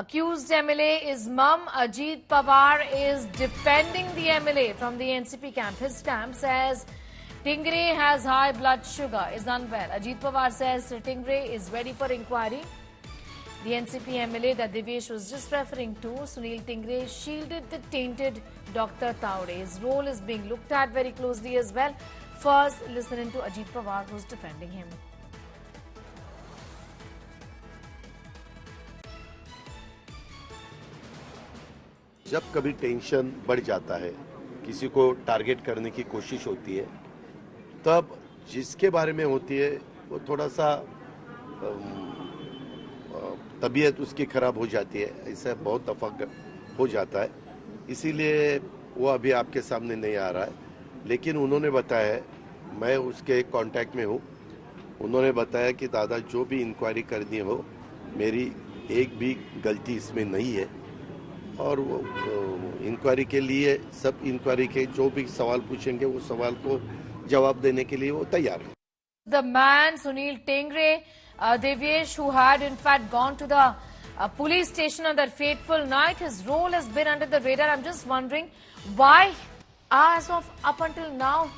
Accused MLA is mum. Ajit Pawar is defending the MLA from the NCP camp. His stamp says Tingre has high blood sugar, is unwell. Ajit Pawar says Tingre is ready for inquiry. The NCP MLA that Divyesh was just referring to, Sunil Tingre, shielded the tainted Dr. Taure. His role is being looked at very closely as well. First, listen to Ajit Pawar, who's defending him. जब कभी tension बढ़ जाता है, किसी को target करने की कोशिश होती है, तब जिसके बारे में होती है वो थोड़ा सा तबीयत उसकी खराब हो जाती है। ऐसा बहुत दफा हो जाता है, इसीलिए वो अभी आपके सामने नहीं आ रहा है। लेकिन उन्होंने बताया है, मैं उसके कांटेक्ट में हूँ, उन्होंने बताया कि दादा जो भी इंक्वायरी करनी हो, मेरी एक भी गलती इसमें नहीं है और वो इंक्वायरी के लिए सब इंक्वायरी के जो भी सवाल पूछेंगे वो सवाल को जवाब देने के लिए वो तैयार है। The man Sunil Tingre, Divyesh, who had in fact gone to the police station on that fateful night, his role has been under the radar. I'm just wondering why, as of up until now,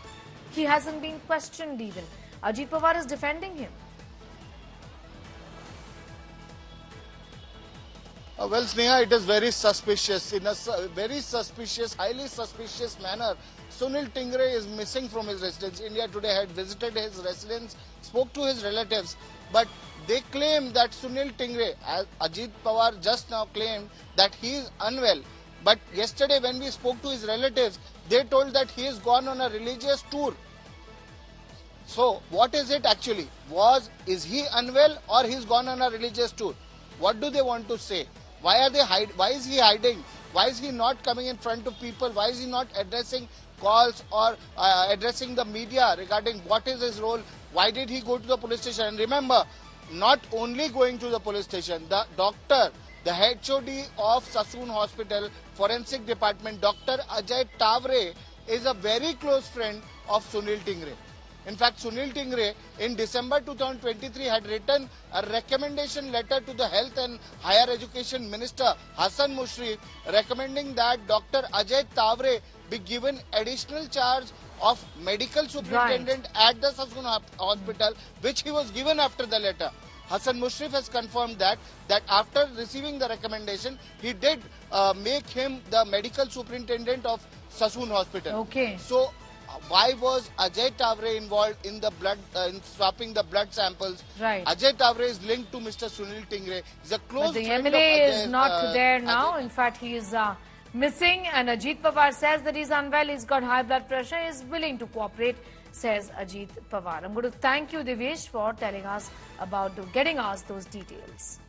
he hasn't been questioned even. Ajit Pawar is defending him. Well, Sneha, it is very suspicious. In a very suspicious, highly suspicious manner, Sunil Tingre is missing from his residence. India Today had visited his residence, spoke to his relatives, but they claim that Sunil Tingre, as Ajit Pawar just now claimed, that he is unwell. But yesterday when we spoke to his relatives, they told that he has gone on a religious tour. So, what is it actually? Is he unwell or he's gone on a religious tour? What do they want to say? Why are they Why is he hiding? Why is he not coming in front of people? Why is he not addressing calls or addressing the media regarding what is his role? Why did he go to the police station? And remember, not only going to the police station, the doctor, the HOD of Sassoon Hospital Forensic Department, Dr. Ajay Taure, is a very close friend of Sunil Tingre. In fact, Sunil Tingre in December 2023 had written a recommendation letter to the Health and Higher Education Minister Hassan Mushrif recommending that Dr. Ajay Taure be given additional charge of medical superintendent at the Sassoon Hospital, which he was given after the letter. Hassan Mushrif has confirmed that after receiving the recommendation, he did make him the medical superintendent of Sassoon Hospital. Okay. So, why was Ajay Taure involved in the blood, in swapping the blood samples? Right. Ajay Taure is linked to Mr. Sunil Tingre. He's a close but the friend MLA of Ajay, is not there now. Ajay. In fact, he is missing, and Ajit Pawar says that he's unwell, he's got high blood pressure, is willing to cooperate, says Ajit Pawar. I'm going to thank you, Divyesh, for telling us about getting us those details.